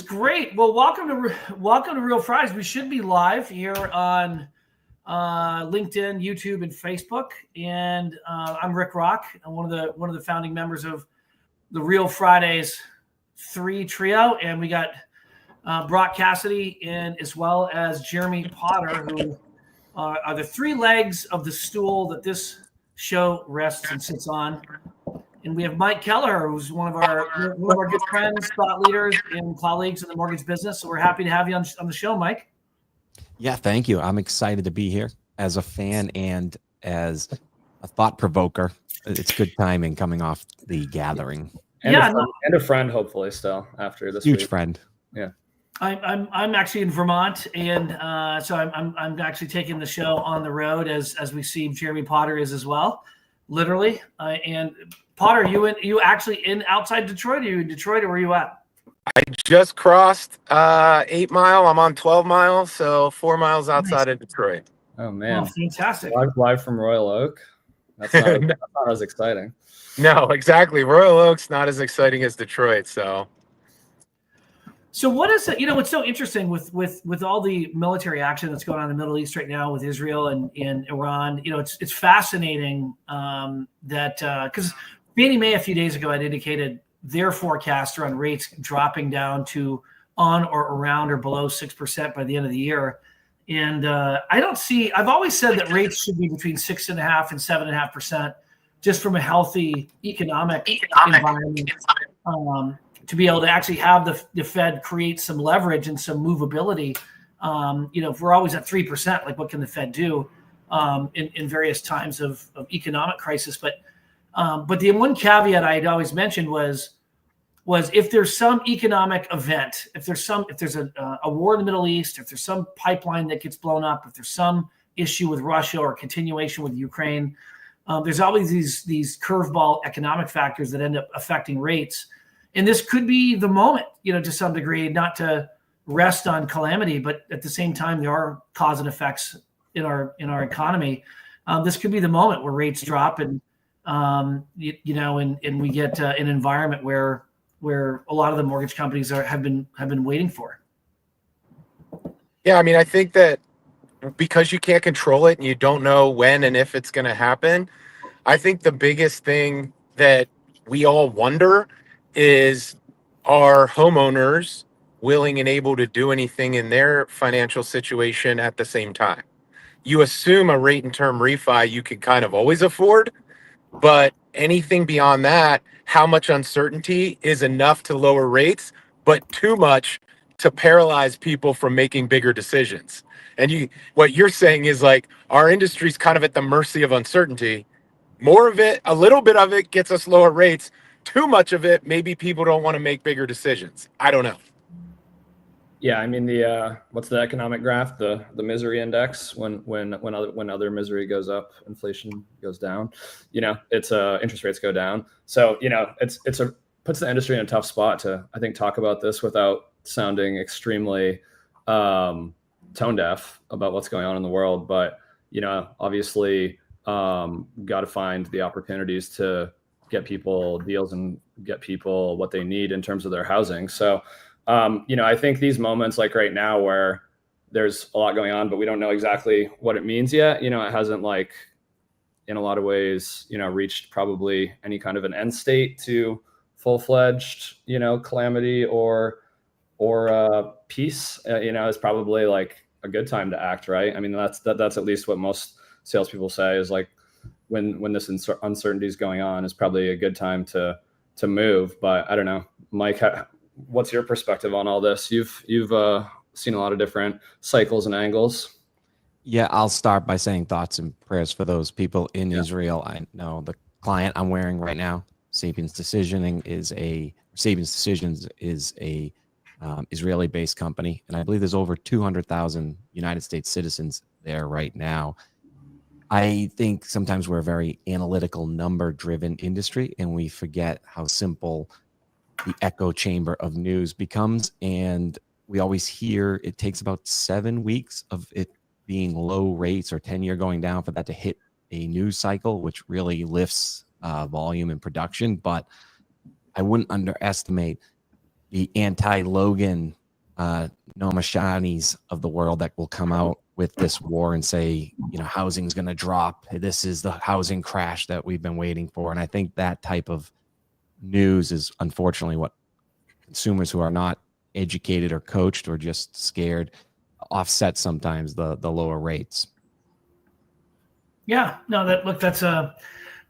great. Well, welcome to Real Fridays. We should be live here on LinkedIn, YouTube, and Facebook. And I'm Rick Rock. I'm one of the founding members of the Real Fridays 3 trio, and we got Brock Cassidy and as well as Jeremy Potter, who are the 3 legs of the stool that this show rests and sits on. And we have Mike Keller, who's one of our good friends, thought leaders, and colleagues in the mortgage business. So we're happy to have you on the show, Mike. Yeah, thank you. I'm excited to be here as a fan and as a thought provoker. It's good timing coming off the gathering. And a friend, hopefully, still after this huge week. Friend. Yeah. I'm actually in Vermont, and so I'm actually taking the show on the road as we see Jeremy Potter is as well, literally. And Potter, you actually in outside Detroit? Are you in Detroit, or where are you at? I just crossed 8 Mile. I'm on 12 miles, so 4 miles outside of Detroit. Oh man, oh, fantastic! Live from Royal Oak. That's not as exciting. No, exactly. Royal Oak's not as exciting as Detroit. So what is it? What's so interesting with all the military action that's going on in the Middle East right now with Israel and Iran? It's fascinating that because Fannie Mae a few days ago had indicated their forecast on rates dropping down to on or around or below 6% by the end of the year. And I've always said that rates should be between 6.5% and 7.5%, just from a healthy economic environment, to be able to actually have the Fed create some leverage and some movability. If we're always at 3%, like what can the Fed do in various times of economic crisis? But the one caveat I had always mentioned was if there's some economic event, if there's a war in the Middle East, if there's some pipeline that gets blown up, if there's some issue with Russia or continuation with Ukraine, there's always these curveball economic factors that end up affecting rates. And this could be the moment, to some degree, not to rest on calamity, but at the same time, there are cause and effects in our economy. This could be the moment where rates drop and we get an environment where a lot of the mortgage companies have been waiting for. yeah, I mean, I think that because you can't control it and you don't know when and if it's going to happen, I think the biggest thing that we all wonder is, are homeowners willing and able to do anything in their financial situation at the same time? You assume a rate and term refi you can kind of always afford, but anything beyond that, how much uncertainty is enough to lower rates, but too much to paralyze people from making bigger decisions? And what you're saying is like our industry's kind of at the mercy of uncertainty. More of it, a little bit of it gets us lower rates. Too much of it, maybe people don't want to make bigger decisions. I don't know. Yeah, I mean what's the economic graph? The misery index. When other misery goes up, inflation goes down. It's interest rates go down. So puts the industry in a tough spot to, I think, talk about this without sounding extremely tone deaf about what's going on in the world. But obviously, got to find the opportunities to get people deals and get people what they need in terms of their housing. So, I think these moments like right now where there's a lot going on, but we don't know exactly what it means yet. It hasn't in a lot of ways, reached probably any kind of an end state to full-fledged, calamity or peace, is probably like a good time to act. Right. I mean, that's at least what most salespeople say is like, when this uncertainty is going on is probably a good time to move. But I don't know, Mike, what's your perspective on all this? You've seen a lot of different cycles and angles. Yeah, I'll start by saying thoughts and prayers for those people in Israel. I know the client I'm wearing right now, Sapiens Decisions is a Israeli-based company, and I believe there's over 200,000 United States citizens there right now. I think sometimes we're a very analytical, number-driven industry, and we forget how simple the echo chamber of news becomes. And we always hear it takes about 7 weeks of it being low rates or 10-year going down for that to hit a news cycle, which really lifts volume and production. But I wouldn't underestimate, the anti-Logan Nomashanis of the world that will come out with this war and say, housing's going to drop. This is the housing crash that we've been waiting for. And I think that type of news is unfortunately what consumers who are not educated or coached or just scared offset sometimes the lower rates. Yeah, no, I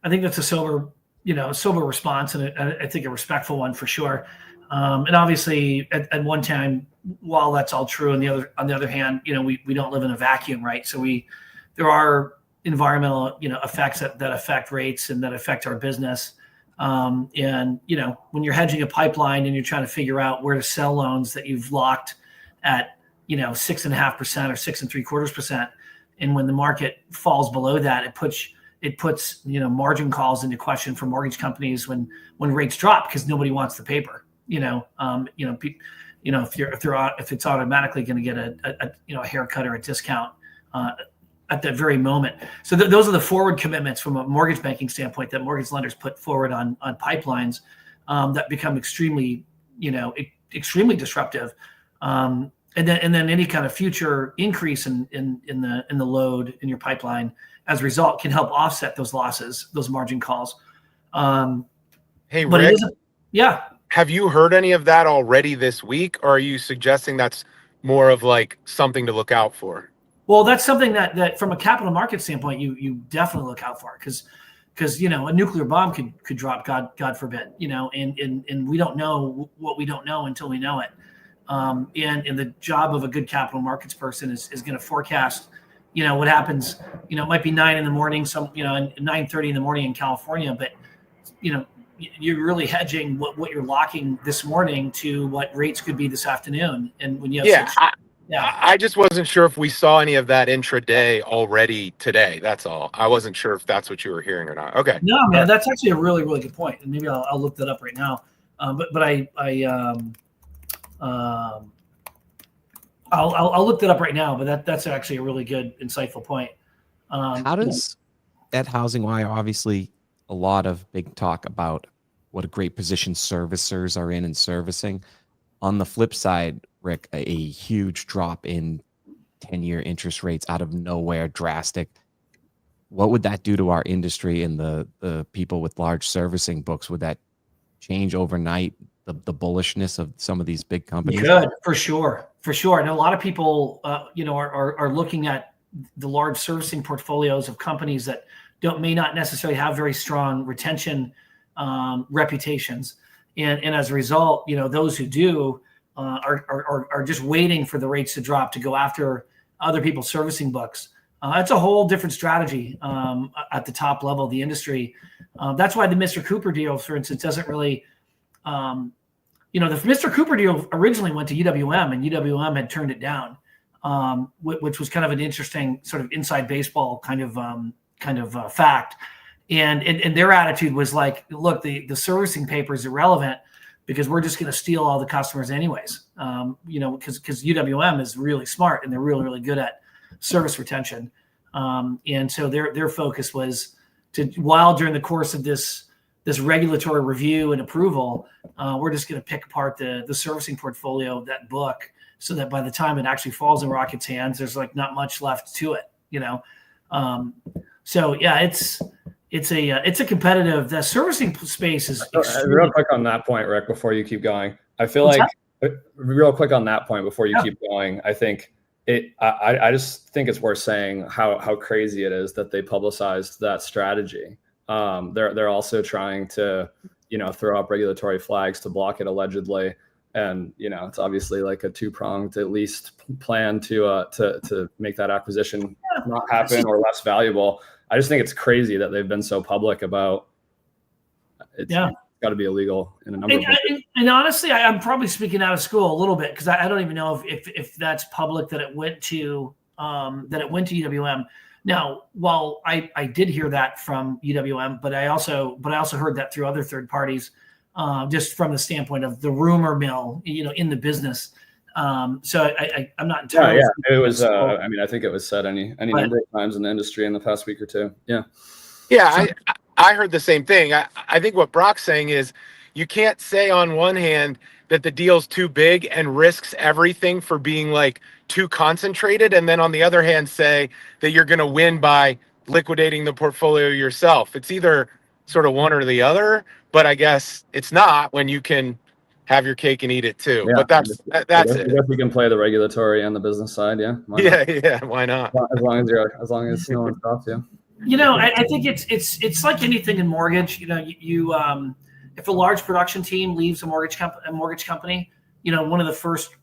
think that's a sober response, and I think a respectful one for sure. And obviously, at one time, while that's all true, on the other hand, we don't live in a vacuum, right? So there are environmental effects that affect rates and that affect our business. And when you're hedging a pipeline and you're trying to figure out where to sell loans that you've locked at 6.5% or 6.75%, and when the market falls below that, it puts margin calls into question for mortgage companies when rates drop, because nobody wants the paper. If it's automatically going to get a haircut or a discount at that very moment. So those are the forward commitments from a mortgage banking standpoint that mortgage lenders put forward on pipelines that become extremely disruptive. And then any kind of future increase in the load in your pipeline as a result can help offset those losses, those margin calls. Hey, Rick, yeah. Have you heard any of that already this week, or are you suggesting that's more of like something to look out for? Well, that's something that from a capital market standpoint, you definitely look out for, because a nuclear bomb could drop, God forbid, and we don't know what we don't know until we know it. And the job of a good capital markets person is going to forecast, what happens. It might be 9 a.m, 9:30 in the morning in California, but you're really hedging what you're locking this morning to what rates could be this afternoon. And when you have I just wasn't sure if we saw any of that intraday already today. That's all. I wasn't sure if that's what you were hearing or not. Okay. No, man, that's actually a really, really good point. And maybe I'll look that up right now. I'll look that up right now. But that's actually a really good, insightful point. How does at Housing Wire, obviously a lot of big talk about what a great position servicers are in servicing. On the flip side, Rick, a huge drop in 10-year interest rates out of nowhere, drastic. What would that do to our industry and the people with large servicing books? Would that change overnight the bullishness of some of these big companies? Good, for sure. And a lot of people, are looking at the large servicing portfolios of companies that may not necessarily have very strong retention reputations, and as a result, those who do are just waiting for the rates to drop to go after other people's servicing books. That's a whole different strategy at the top level of the industry. That's why the Mr. Cooper deal, for instance, doesn't really. The Mr. Cooper deal originally went to UWM, and UWM had turned it down, which was kind of an interesting sort of inside baseball kind of fact. And their attitude was like, look, the servicing paper is irrelevant because we're just going to steal all the customers anyways. Because UWM is really smart and they're really, really good at service retention. And so their focus was while during the course of this regulatory review and approval, we're just going to pick apart the servicing portfolio of that book so that by the time it actually falls in Rocket's hands, there's like not much left to it, So yeah, it's a competitive. The servicing space is real quick on that point, Rick. Before you keep going, I feel real quick on that point before you keep going. I think I just think it's worth saying how crazy it is that they publicized that strategy. They're also trying to throw up regulatory flags to block it allegedly, and it's obviously like a two-pronged at least plan to make that acquisition not happen or less valuable. I just think it's crazy that they've been so public about it's got to be illegal in a number of ways. And honestly, I'm probably speaking out of school a little bit because I don't even know if that's public that it went to UWM. Now, while I did hear that from UWM, but I also heard that through other third parties, just from the standpoint of the rumor mill, in the business. So I'm not entirely. Yeah, it was. I think it was said any number of times in the industry in the past week or two. Yeah. I heard the same thing. I think what Brock's saying is you can't say on one hand that the deal's too big and risks everything for being like too concentrated, and then on the other hand say that you're going to win by liquidating the portfolio yourself. It's either sort of one or the other, but I guess it's not when you can have your cake and eat it too. Yeah, but that's it. I guess we can play the regulatory and the business side. Yeah. Yeah. Why not? As long as no one stops you. You know, I think it's like anything in mortgage. You know, you if a large production team leaves a mortgage company, you know, one of the first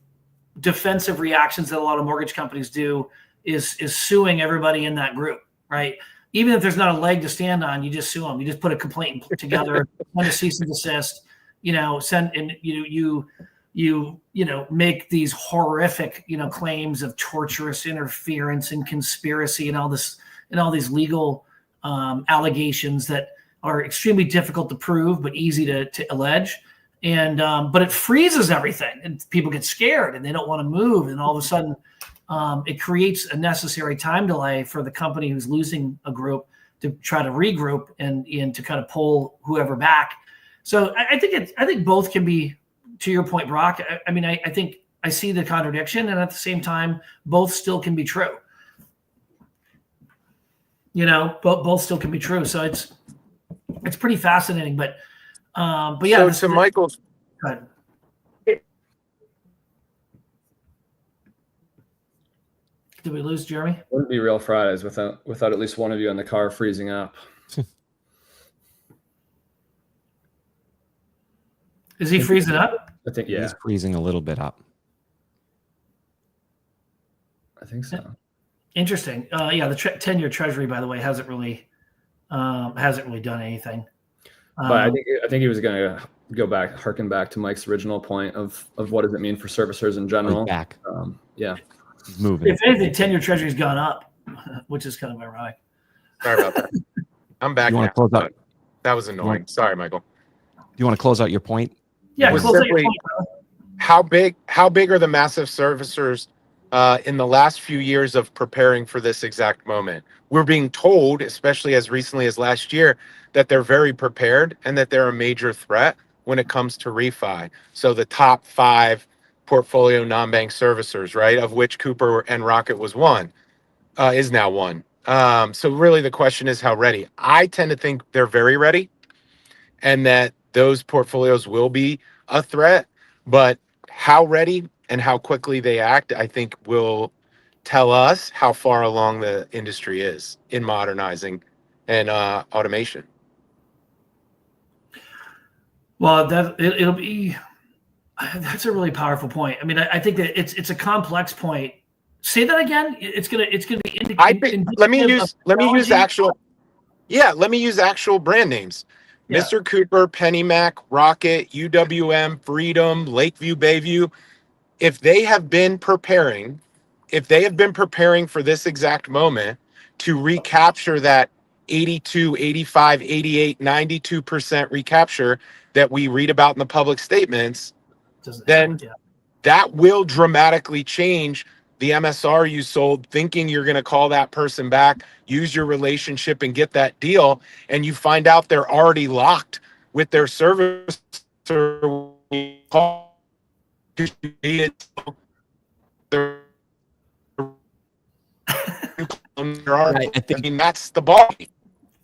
defensive reactions that a lot of mortgage companies do is suing everybody in that group, right? Even if there's not a leg to stand on, you just sue them. You just put a complaint together, send a cease and desist. You know, you make these horrific, you know, claims of torturous interference and conspiracy and all these legal allegations that are extremely difficult to prove but easy to allege. And but it freezes everything, and people get scared and they don't want to move. And all of a sudden, it creates a necessary time delay for the company who's losing a group to try to regroup and to kind of pull whoever back. So I think both can be, to your point, Brock. I mean, I think I see the contradiction, and at the same time, both still can be true. You know, both still can be true. So it's pretty fascinating. But yeah. So to Michael's. Go ahead. Did we lose Jeremy? Wouldn't be Real Fridays without at least one of you in the car freezing up. Is he freezing up? I think, yeah. He's freezing a little bit up. I think so. Interesting. Yeah, the 10-year Treasury, by the way, hasn't really done anything. But I think he was going to harken back to Mike's original point of what does it mean for servicers in general. Back. Yeah. He's moving. If anything, 10-year Treasury's gone up, which is kind of ironic. Sorry about that. I'm back You want now. to close out? That was annoying. Sorry, Michael. Do you want to close out your point? Yeah, Was close out your simply- point, brother. How big are the massive servicers in the last few years of preparing for this exact moment? We're being told, especially as recently as last year, that they're very prepared and that they're a major threat when it comes to refi. So the top 5 portfolio non-bank servicers, right, of which Cooper and Rocket was one, is now one. So really the question is how ready. I tend to think they're very ready and that those portfolios will be a threat, but how ready and how quickly they act, I think will tell us how far along the industry is in modernizing and automation. Well, it'll be. That's a really powerful point. I mean, I think that it's a complex point. Say that again. It's gonna be. Let me use actual brand names. Yeah. Mr. Cooper, PennyMac, Rocket, UWM, Freedom, Lakeview, Bayview. If they have been preparing for this exact moment to recapture that 82, 85, 88, 92% recapture that we read about in the public statements, then that will dramatically change the MSR you sold, thinking you're going to call that person back, use your relationship and get that deal, and you find out they're already locked with their servicer. I mean, that's the ball.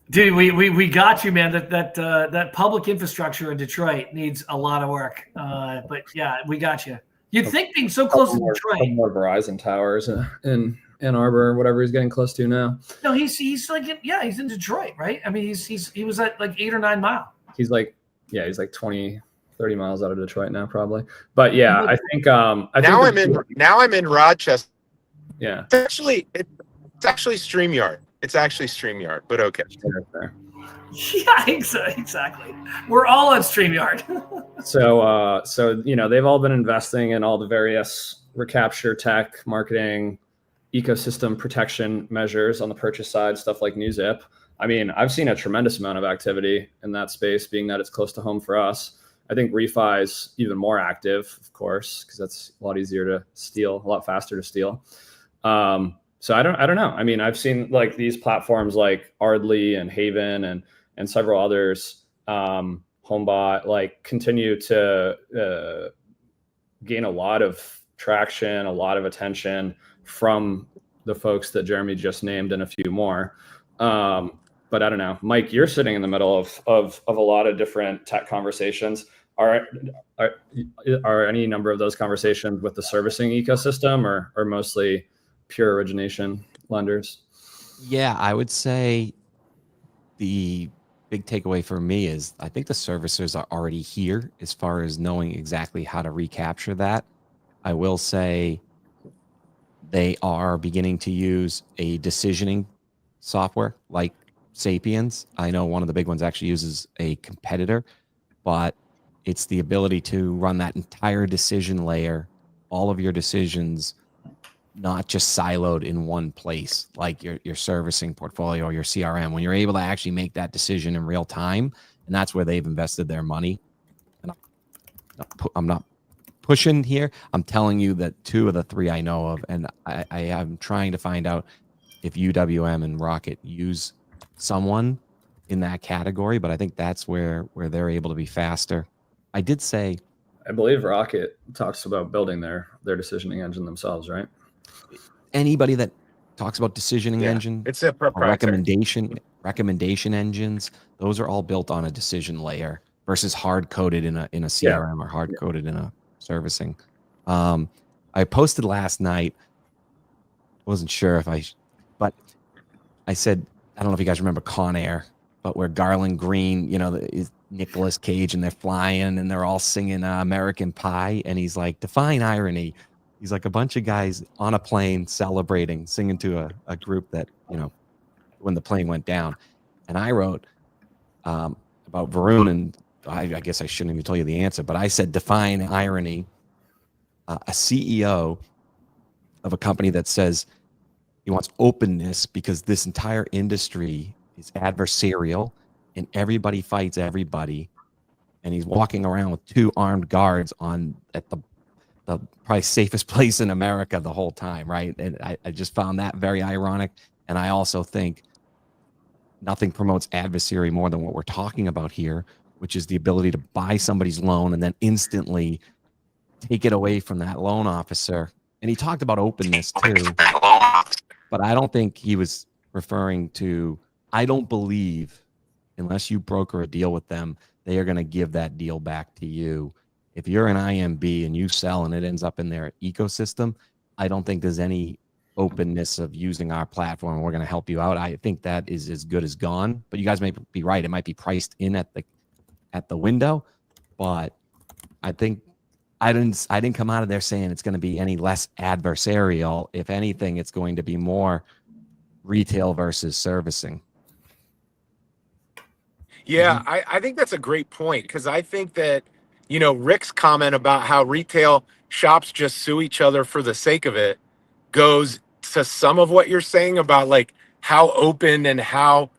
Dude, we got you, man. That public infrastructure in Detroit needs a lot of work. But yeah, we got you. You'd think being so close to Detroit. More Verizon towers in Ann Arbor or whatever he's getting close to now. No, he's like he's in Detroit, right? I mean, he was at like 8 or 9 miles. He's like 20, 30 miles out of Detroit now, probably. But yeah, I think I'm in Rochester. Yeah, it's actually StreamYard. It's actually StreamYard, but okay. Yeah, exactly. We're all on StreamYard. So they've all been investing in all the various recapture tech, marketing, ecosystem protection measures on the purchase side, stuff like NewZip. I mean, I've seen a tremendous amount of activity in that space, being that it's close to home for us. I think refi is even more active, of course, because that's a lot easier to steal, a lot faster to steal. So I don't know. I mean, I've seen like these platforms like Ardley and Haven and several others, HomeBot, like continue to gain a lot of traction, a lot of attention from the folks that Jeremy just named and a few more. But I don't know, Mike, you're sitting in the middle of a lot of different tech conversations. Are any number of those conversations with the servicing ecosystem or mostly pure origination lenders? Yeah, I would say the big takeaway for me is I think the servicers are already here as far as knowing exactly how to recapture that. I will say they are beginning to use a decisioning software like Sapiens. I know one of the big ones actually uses a competitor, but it's the ability to run that entire decision layer, all of your decisions, not just siloed in one place, like your servicing portfolio or your CRM, when you're able to actually make that decision in real time. And that's where they've invested their money. And I'm not pushing here. I'm telling you that 2 of the 3 I know of, and I am trying to find out if UWM and Rocket use someone in that category, but I think that's where they're able to be faster. I did say, I believe Rocket talks about building their decisioning engine themselves, right? Anybody that talks about decisioning engine, it's a or recommendation engines, those are all built on a decision layer versus hard coded in a CRM or hard coded in a servicing. I posted last night. Wasn't sure if but I said, I don't know if you guys remember Con Air, but where Garland Green, is Nicolas Cage and they're flying and they're all singing American Pie. And he's like, define irony. He's like a bunch of guys on a plane celebrating, singing to a group that, when the plane went down. And I wrote about Varun, and I guess I shouldn't even tell you the answer, but I said, define irony. A CEO of a company that says he wants openness because this entire industry is adversarial and everybody fights everybody. And he's walking around with 2 armed guards at the probably safest place in America the whole time, right? And I just found that very ironic. And I also think nothing promotes adversary more than what we're talking about here, which is the ability to buy somebody's loan and then instantly take it away from that loan officer. And he talked about openness too, but I don't think he was referring to, I don't believe unless you broker a deal with them, they are going to give that deal back to you. If you're an IMB and you sell and it ends up in their ecosystem, I don't think there's any openness of using our platform. We're going to help you out. I think that is as good as gone, but you guys may be right. It might be priced in at the window, but I think I didn't come out of there saying it's going to be any less adversarial. If anything, it's going to be more retail versus servicing. Yeah, I think that's a great point, because I think that, Rick's comment about how retail shops just sue each other for the sake of it goes to some of what you're saying about like how open and how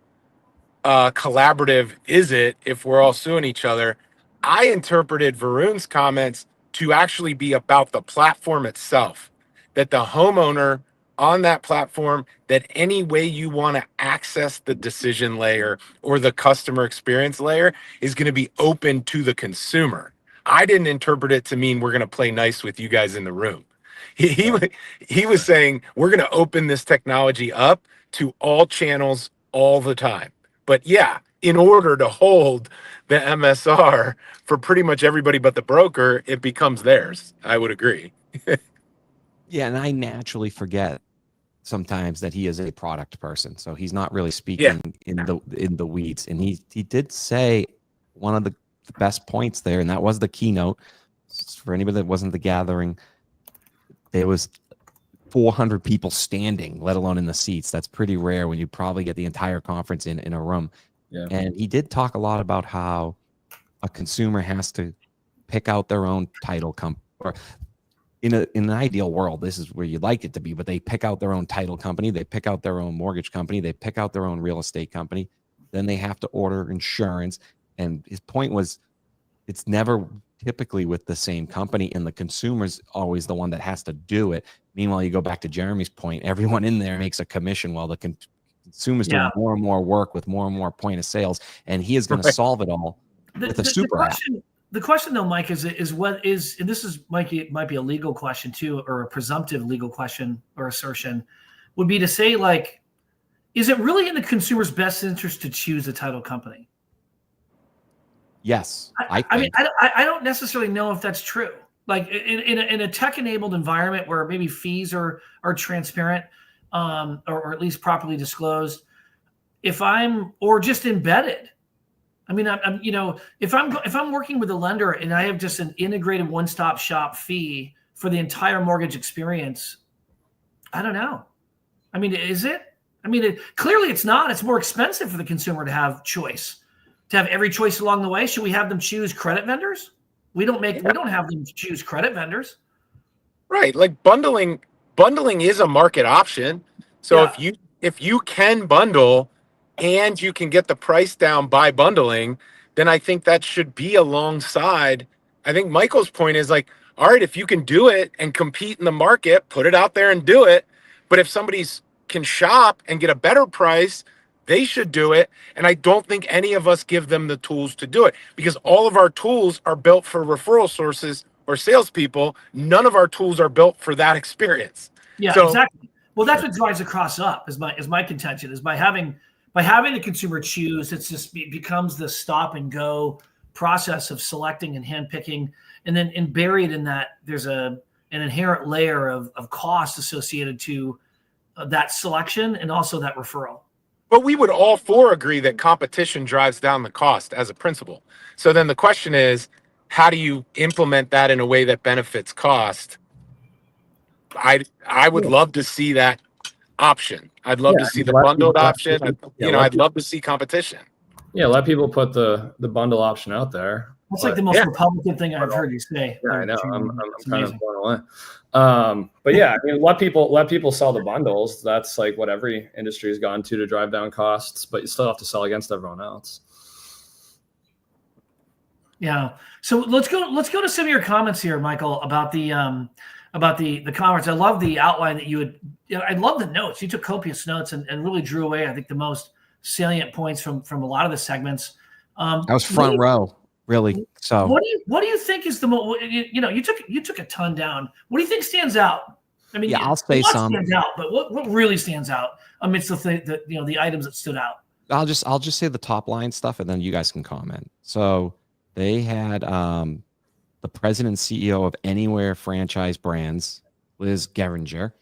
collaborative is it if we're all suing each other. I interpreted Varun's comments to actually be about the platform itself, that the homeowner on that platform, that any way you want to access the decision layer or the customer experience layer is going to be open to the consumer. I didn't interpret it to mean we're going to play nice with you guys in the room. He was saying we're going to open this technology up to all channels all the time. But yeah, in order to hold the MSR for pretty much everybody but the broker, it becomes theirs. I would agree. Yeah, and I naturally forget sometimes that he is a product person, so he's not really speaking in the weeds. And he did say one of the best points there, and that was the keynote. For anybody that wasn't at the gathering, there was 400 people standing, let alone in the seats. That's pretty rare when you probably get the entire conference in a room. Yeah. And he did talk a lot about how a consumer has to pick out their own title company, or in an ideal world, this is where you'd like it to be, but they pick out their own title company, they pick out their own mortgage company, they pick out their own real estate company, then they have to order insurance. And his point was, it's never typically with the same company, and the consumer's always the one that has to do it. Meanwhile, you go back to Jeremy's point, everyone in there makes a commission while the consumer's doing more and more work with more and more point of sales, and he is going to solve it all with a super app. the question though, Mike, is what is, and this is might be a legal question too, or a presumptive legal question or assertion, would be to say, like, is it really in the consumer's best interest to choose a title company? Yes, I mean, I don't necessarily know if that's true. Like in a tech-enabled environment where maybe fees are transparent, or at least properly disclosed, or just embedded. I mean, I'm if I'm working with a lender and I have just an integrated one-stop shop fee for the entire mortgage experience, I don't know. I mean, is it? I mean, clearly it's not. It's more expensive for the consumer to have choice, to have every choice along the way. Should we have them choose credit vendors? We don't have them choose credit vendors. Right. Like bundling is a market option. So if you can bundle and you can get the price down by bundling, then I think that should be alongside. I think Michael's point is like, all right, if you can do it and compete in the market, put it out there and do it. But if somebody's can shop and get a better price, they should do it. And I don't think any of us give them the tools to do it, because all of our tools are built for referral sources or salespeople. None of our tools are built for that experience. Yeah, so, exactly. Well, that's what drives the cross up is my contention, is by having the consumer choose, it becomes the stop and go process of selecting and handpicking. And then buried in that, there's an inherent layer of cost associated to that selection and also that referral. But we would all four agree that competition drives down the cost as a principle. So then the question is, how do you implement that in a way that benefits cost? I would love to see that option. I'd love to see the bundled option. I'd love to see competition. Yeah, let people put the bundle option out there. That's like the most Republican thing I've heard you say. Yeah, I know. I'm kind of blown away. But yeah, I mean, let people sell the bundles. That's like what every industry has gone to drive down costs, but you still have to sell against everyone else. Yeah. So let's go to some of your comments here, Michael, about the conference. I love the outline that you had. I love the notes. You took copious notes and really drew away, I think, the most salient points from a lot of the segments. I was front row. Really? So what do you think is the most, you took a ton down. What do you think stands out? I mean, I'll say some stands out, but what really stands out amidst the items that stood out? I'll just say the top line stuff, and then you guys can comment. So they had the president and CEO of Anywhere Franchise Brands, Liz Geringer.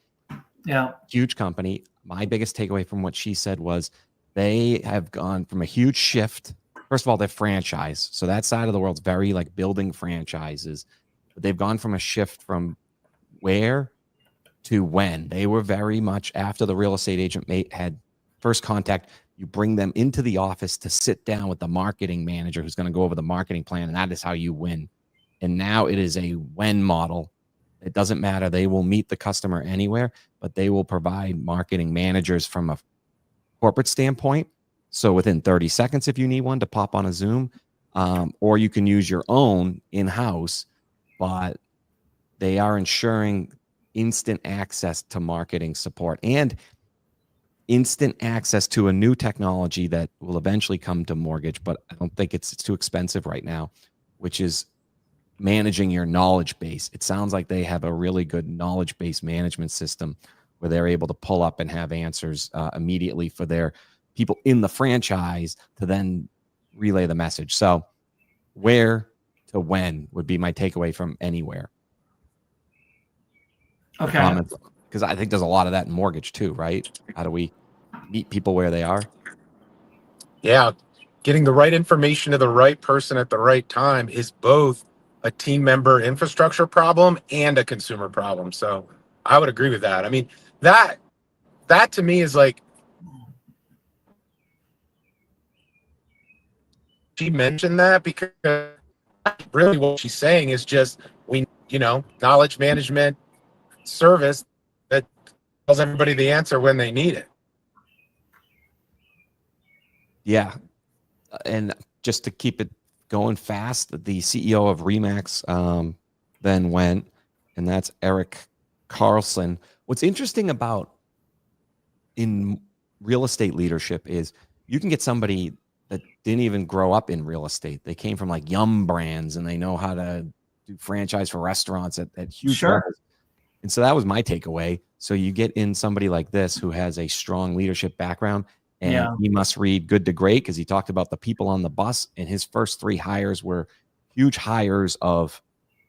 Yeah. Huge company. My biggest takeaway from what she said was they have gone from a huge shift. First of all, they're franchise. So that side of the world's very like building franchises. But they've gone from a shift from where to when. They were very much after the real estate agent had first contact. You bring them into the office to sit down with the marketing manager who's going to go over the marketing plan. And that is how you win. And now it is a when model. It doesn't matter. They will meet the customer anywhere, but they will provide marketing managers from a corporate standpoint. So within 30 seconds, if you need one, to pop on a Zoom, or you can use your own in-house, but they are ensuring instant access to marketing support and instant access to a new technology that will eventually come to mortgage, but I don't think it's too expensive right now, which is managing your knowledge base. It sounds like they have a really good knowledge-based management system where they're able to pull up and have answers immediately for their people in the franchise to then relay the message. So where to when would be my takeaway from Anywhere. Okay. Because I think there's a lot of that in mortgage too, right? How do we meet people where they are? Yeah. Getting the right information to the right person at the right time is both a team member infrastructure problem and a consumer problem. So I would agree with that. I mean, that to me is like, she mentioned that because really what she's saying is just knowledge management service that tells everybody the answer when they need it. Yeah. And just to keep it going fast, the CEO of Remax then went, and that's Eric Carlson. What's interesting about in real estate leadership is you can get somebody that didn't even grow up in real estate. They came from like Yum Brands, and they know how to do franchise for restaurants at huge levels. And so that was my takeaway. So you get in somebody like this who has a strong leadership background, and he must read Good to Great, because he talked about the people on the bus, and his first 3 hires were huge hires of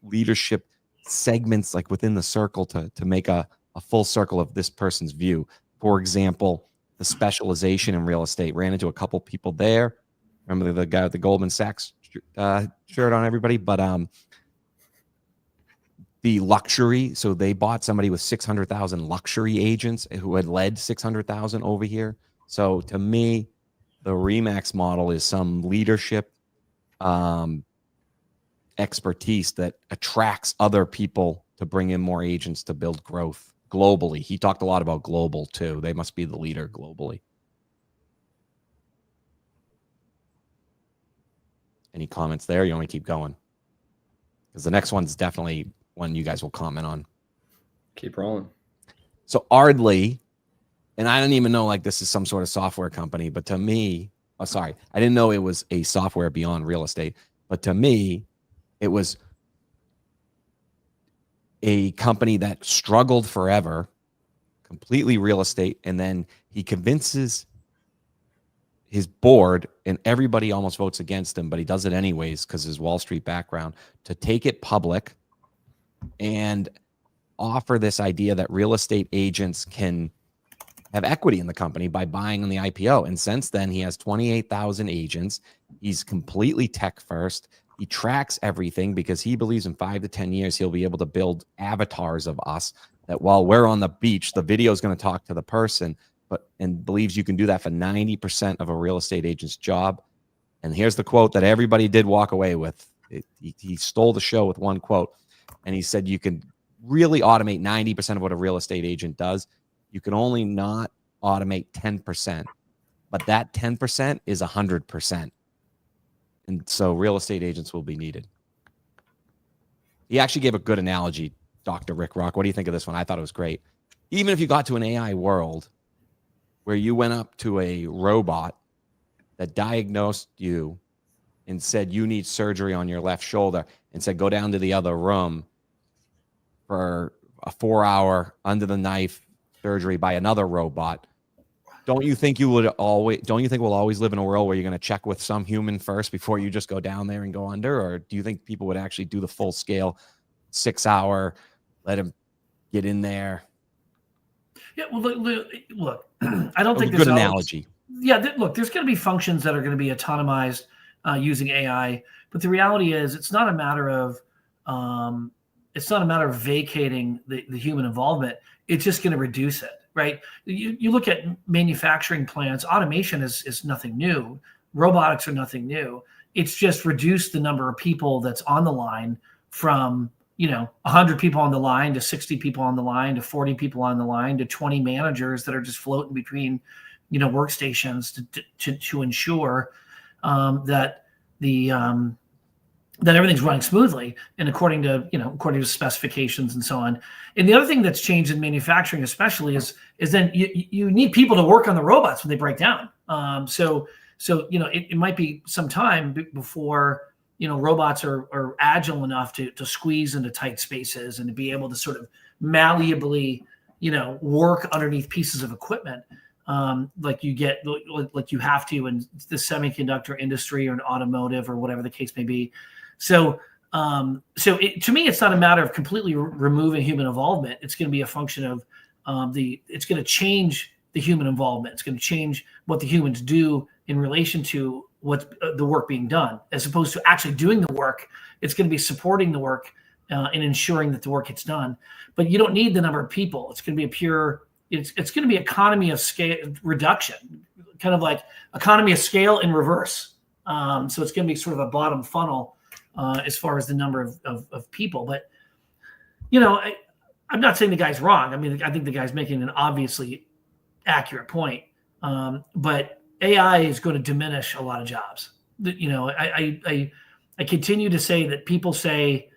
leadership segments like within the circle to make a full circle of this person's view. For example, the specialization in real estate. Ran into a couple people there. Remember the guy with the Goldman Sachs shirt on, everybody? But the luxury. So they bought somebody with 600,000 luxury agents who had led 600,000 over here. So to me, the RE/MAX model is some leadership expertise that attracts other people to bring in more agents to build growth globally. He talked a lot about global too. They must be the leader globally. Any comments there? You want me to keep going? Because the next one's definitely one you guys will comment on. Keep rolling. So Ardley, and I didn't even know like this is some sort of software company, but to me, oh, sorry, I didn't know it was a software beyond real estate, but to me, it was a company that struggled forever, completely real estate, and then he convinces his board, and everybody almost votes against him, but he does it anyways because his Wall Street background, to take it public and offer this idea that real estate agents can have equity in the company by buying on the IPO. And since then, he has 28,000 agents. He's completely tech first. He tracks everything because he believes in 5 to 10 years, he'll be able to build avatars of us that while we're on the beach, the video is going to talk to the person, and believes you can do that for 90% of a real estate agent's job. And here's the quote that everybody did walk away with. He stole the show with one quote. And he said, you can really automate 90% of what a real estate agent does. You can only not automate 10%, but that 10% is 100%. And so real estate agents will be needed. He actually gave a good analogy, Dr. Rick Rock. What do you think of this one? I thought it was great. Even if you got to an AI world where you went up to a robot that diagnosed you and said you need surgery on your left shoulder, and said go down to the other room for a 4-hour under the knife surgery by another robot, don't you think we'll always live in a world where you're going to check with some human first before you just go down there and go under? Or do you think people would actually do the full scale 6-hour, let him get in there? Yeah, well, look, I don't think there's a good analogy. Look, there's going to be functions that are going to be autonomized using AI, but the reality is it's not a matter of vacating the human involvement. It's just going to reduce it, right? You look at manufacturing plants, automation is nothing new. Robotics are nothing new. It's just reduced the number of people that's on the line from 100 people on the line to 60 people on the line to 40 people on the line to 20 managers that are just floating between workstations to ensure that that everything's running smoothly and according to specifications and so on. And the other thing that's changed in manufacturing, especially, is then you need people to work on the robots when they break down. So it might be some time before robots are agile enough to squeeze into tight spaces and to be able to sort of malleably work underneath pieces of equipment. Like you have to in the semiconductor industry or in automotive or whatever the case may be. So to me, it's not a matter of completely removing human involvement. It's going to be a function of it's going to change the human involvement. It's going to change what the humans do in relation to what's the work being done, as opposed to actually doing the work. It's going to be supporting the work and ensuring that the work gets done. But you don't need the number of people. It's going to be it's going to be economy of scale reduction, kind of like economy of scale in reverse. So it's going to be sort of a bottom funnel as far as the number of people. But, I'm not saying the guy's wrong. I mean, I think the guy's making an obviously accurate point. But AI is going to diminish a lot of jobs. I continue to say that people say,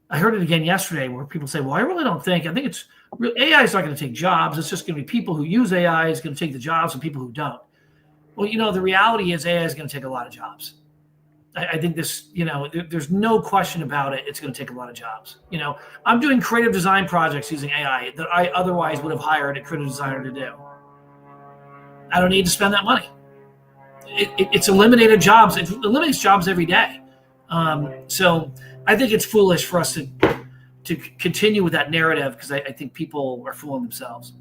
I heard it again yesterday where people say, well, I think it's AI is not going to take jobs. It's just going to be people who use AI is going to take the jobs and people who don't. Well, the reality is AI is going to take a lot of jobs. I think this, there's no question about it. It's going to take a lot of jobs. I'm doing creative design projects using AI that I otherwise would have hired a creative designer to do. I don't need to spend that money. It's eliminated jobs. It eliminates jobs every day. So I think it's foolish for us to continue with that narrative, because I think people are fooling themselves.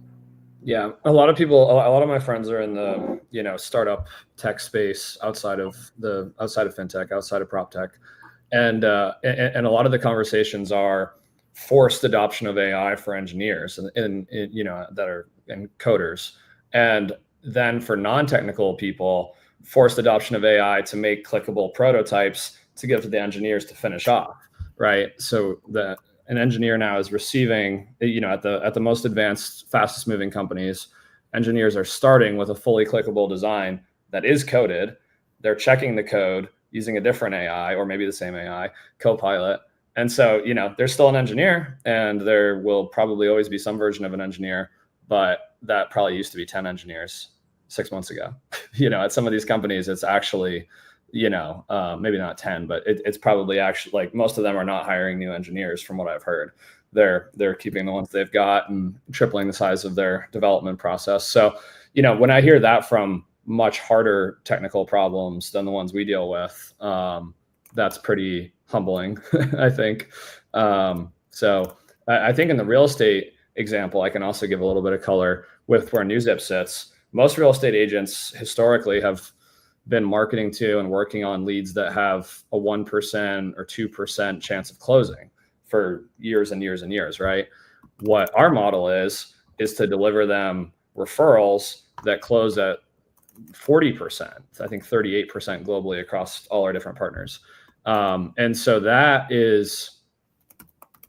Yeah, a lot of my friends are in the startup tech space outside of fintech, outside of prop tech, and a lot of the conversations are forced adoption of AI for engineers and coders, and then for non-technical people, forced adoption of AI to make clickable prototypes to give to the engineers to finish off, right? So that an engineer now is receiving, at the most advanced, fastest moving companies, engineers are starting with a fully clickable design that is coded. They're checking the code using a different AI, or maybe the same AI, Copilot. And so, there's still an engineer, and there will probably always be some version of an engineer, but that probably used to be 10 engineers 6 months ago. At some of these companies, it's actually, maybe not 10, but it's probably actually, like, most of them are not hiring new engineers from what I've heard. They're keeping the ones they've got and tripling the size of their development process. So, when I hear that from much harder technical problems than the ones we deal with, that's pretty humbling, I think. So I think in the real estate example, I can also give a little bit of color with where NewZip sits. Most real estate agents historically have been marketing to and working on leads that have a 1% or 2% chance of closing for years and years and years, right? What our model is to deliver them referrals that close at 40%, I think 38% globally across all our different partners. And so that is,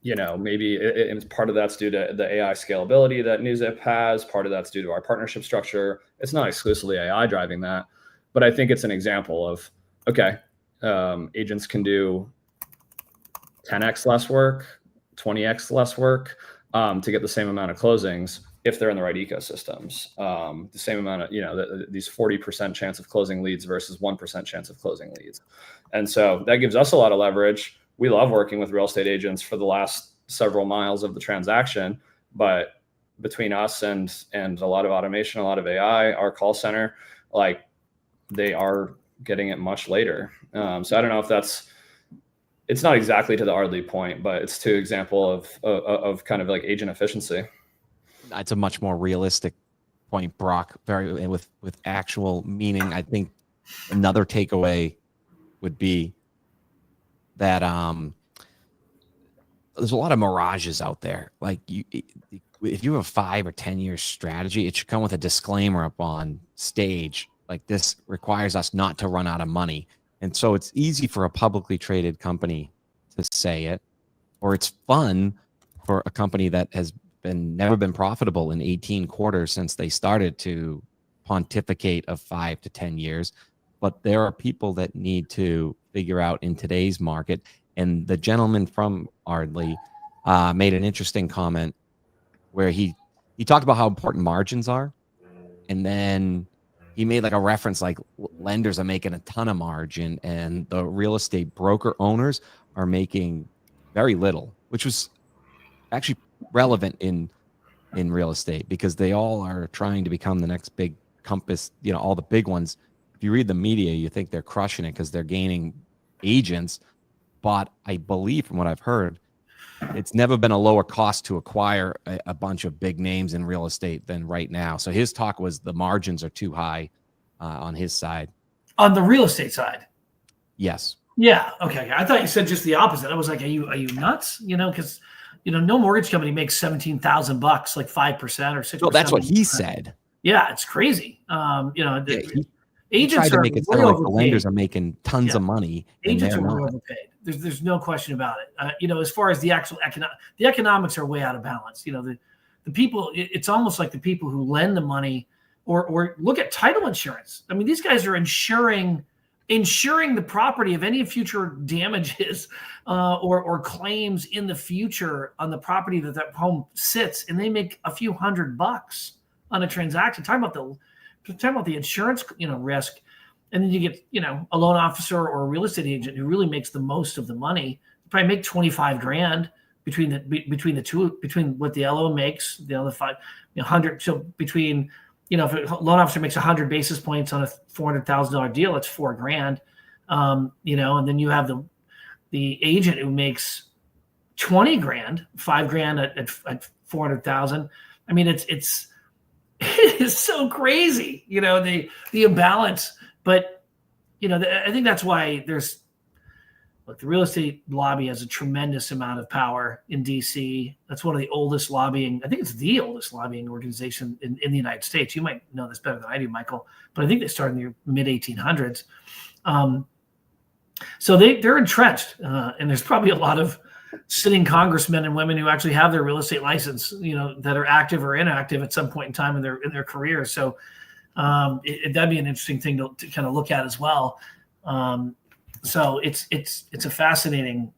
maybe it's part of that's due to the AI scalability that NewZip has. Part of that's due to our partnership structure. It's not exclusively AI driving that, but I think it's an example of, okay, agents can do 10x less work, 20x less work to get the same amount of closings if they're in the right ecosystems. The same amount of, these 40% chance of closing leads versus 1% chance of closing leads. And so that gives us a lot of leverage. We love working with real estate agents for the last several miles of the transaction, but between us and a lot of automation, a lot of AI, our call center, like, they are getting it much later. So I don't know if it's not exactly to the Ardley point, but it's to example of kind of like agent efficiency. It's a much more realistic point, Brock, very with actual meaning. I think another takeaway would be that there's a lot of mirages out there. Like, if you have a 5 or 10 year strategy, it should come with a disclaimer up on stage. Like, this requires us not to run out of money. And so it's easy for a publicly traded company to say it, or it's fun for a company that has never been profitable in 18 quarters since they started to pontificate of 5 to 10 years. But there are people that need to figure out in today's market. And the gentleman from Ardley made an interesting comment where he talked about how important margins are. And then he made like a reference, like, lenders are making a ton of margin and the real estate broker owners are making very little, which was actually relevant in real estate, because they all are trying to become the next big Compass, all the big ones. If you read the media, you think they're crushing it because they're gaining agents. But I believe, from what I've heard, it's never been a lower cost to acquire a bunch of big names in real estate than right now. So his talk was the margins are too high on his side. On the real estate side? Yes. Yeah. Okay. I thought you said just the opposite. I was like, are you nuts? Because no mortgage company makes $17,000, like 5% or 6%. No, that's what he said. Yeah, it's crazy. Agents tried to are make it way sound like the overpaid. lenders are making tons of money. Agents are way overpaid. There's no question about it. As far as the actual the economics are way out of balance. The people, it's almost like the people who lend the money or look at title insurance. I mean, these guys are insuring the property of any future damages or claims in the future on the property that home sits, and they make a few $100 on a transaction. Talking about We're talking about the insurance, risk. And then you get, a loan officer or a real estate agent who really makes the most of the money. Probably make 25 grand between the two, between what the LO makes, the other 100. So between, if a loan officer makes 100 basis points on a $400,000 deal, it's $4 grand. And then you have the agent who makes 20 grand, $5 grand at 400,000. I mean, it is so crazy, the imbalance. But, I think that's why the real estate lobby has a tremendous amount of power in DC. That's one of the oldest lobbying. I think it's the oldest lobbying organization in the United States. You might know this better than I do, Michael, but I think they started in the mid 1800s. So they're entrenched, and there's probably a lot of sitting congressmen and women who actually have their real estate license, that are active or inactive at some point in time in their career. So that'd be an interesting thing to kind of look at as well. So it's a fascinating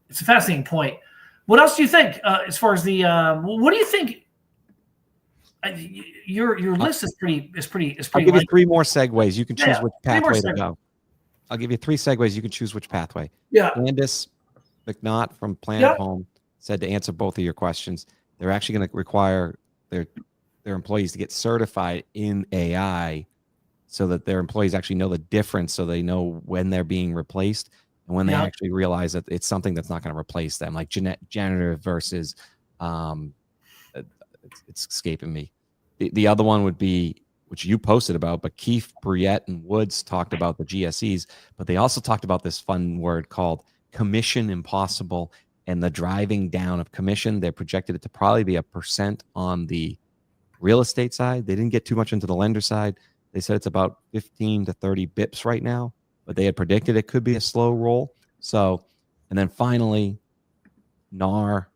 point. What else do you think as far as the what do you think? Your list is pretty. I'll give you 3 more segues. You can choose which pathway to go. I'll give you 3 segues. You can choose which pathway. Yeah. Candace McNaught from Planet Home said to answer both of your questions, they're actually going to require their employees to get certified in AI so that their employees actually know the difference, so they know when they're being replaced and when they actually realize that it's something that's not going to replace them, like generative versus it's escaping me. The other one would be, which you posted about, but Keith, Briette, and Woods talked about the GSEs, but they also talked about this fun word called commission impossible and the driving down of commission. They projected it to probably be 1% on the real estate side. They didn't get too much into the lender side. They said it's about 15 to 30 bips right now, but they had predicted it could be a slow roll. So, and then finally, NAR,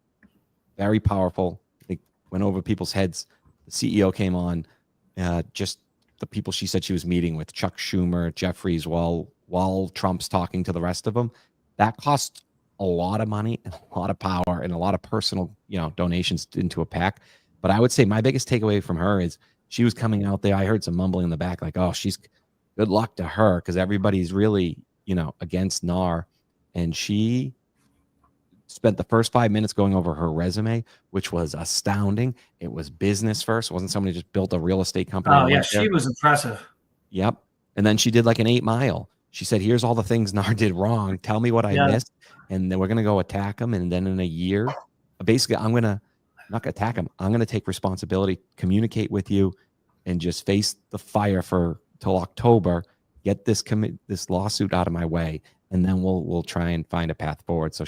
very powerful. They went over people's heads. The CEO came on, just the people she said she was meeting with, Chuck Schumer, Jeffries, while Trump's talking to the rest of them. That cost a lot of money and a lot of power and a lot of personal, donations into a PAC. But I would say my biggest takeaway from her is she was coming out there. I heard some mumbling in the back, like, oh, she's good luck to her, because everybody's really, against NAR. And she spent the first 5 minutes going over her resume, which was astounding. It was business first. It wasn't somebody who just built a real estate company. Oh, yeah, she was impressive. Yep. And then she did like an 8 mile. She said, here's all the things NAR did wrong. Tell me what I missed. And then we're going to go attack them. And then in a year, basically, I'm not going to attack them. I'm going to take responsibility, communicate with you, and just face the fire till October, get this lawsuit out of my way. And then we'll try and find a path forward. So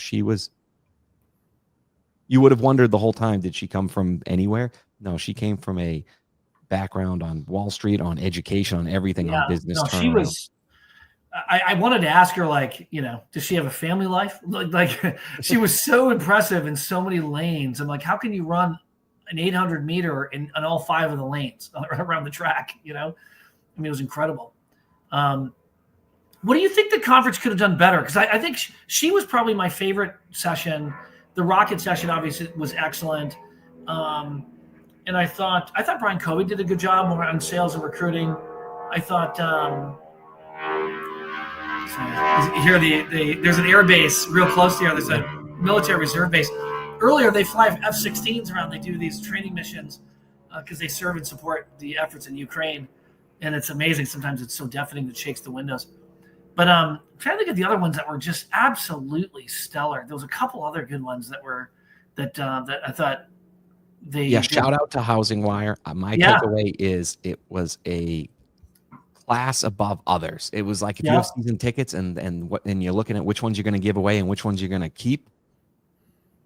you would have wondered the whole time, did she come from anywhere? No, she came from a background on Wall Street, on education, on everything, on business. No, she was. I wanted to ask her, like, does she have a family life? Like she was so impressive in so many lanes. I'm like, how can you run an 800 meter in all 5 of the lanes around the track? I mean, it was incredible. What do you think the conference could have done better? Because I think she was probably my favorite session. The rocket session obviously was excellent. And I thought Brian Covey did a good job on sales and recruiting. I thought, here there's an air base real close here. There's a military reserve base. Earlier, they fly F-16s around. They do these training missions because they serve and support the efforts in Ukraine. And it's amazing. Sometimes it's so deafening it shakes the windows. But I'm trying to think of the other ones that were just absolutely stellar. There was a couple other good ones that I thought they did. Shout out to Housing Wire. My takeaway is it was a class above others. It was like if you have season tickets and you're looking at which ones you're going to give away and which ones you're going to keep,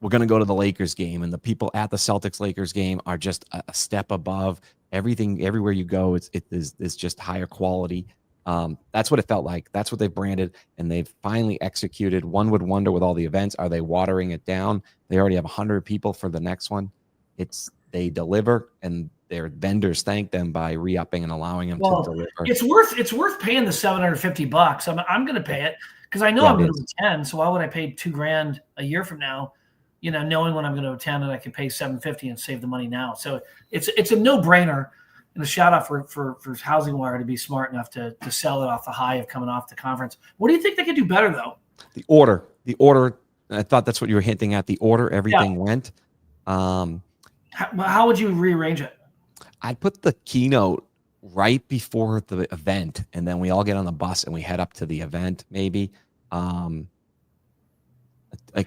we're going to go to the Lakers game, and the people at the Celtics Lakers game are just a step above everything. Everywhere you go, it's just higher quality. That's what it felt like. That's what they've branded, and they've finally executed. One would wonder with all the events, are they watering it down? They already have 100 people for the next one. They deliver, and their vendors thank them by re-upping and allowing them to deliver. It's worth paying the $750. I'm going to pay it because I know I'm going to attend. So why would I pay $2,000 a year from now? Knowing when I'm going to attend, and I can pay $750 and save the money now. So it's a no-brainer. and a shout out for Housing Wire to be smart enough to sell it off the high of coming off the conference. What do you think they could do better though? The order. I thought that's what you were hinting at. The order everything went. How would you rearrange it? I'd put the keynote right before the event, and then we all get on the bus and we head up to the event. Maybe, like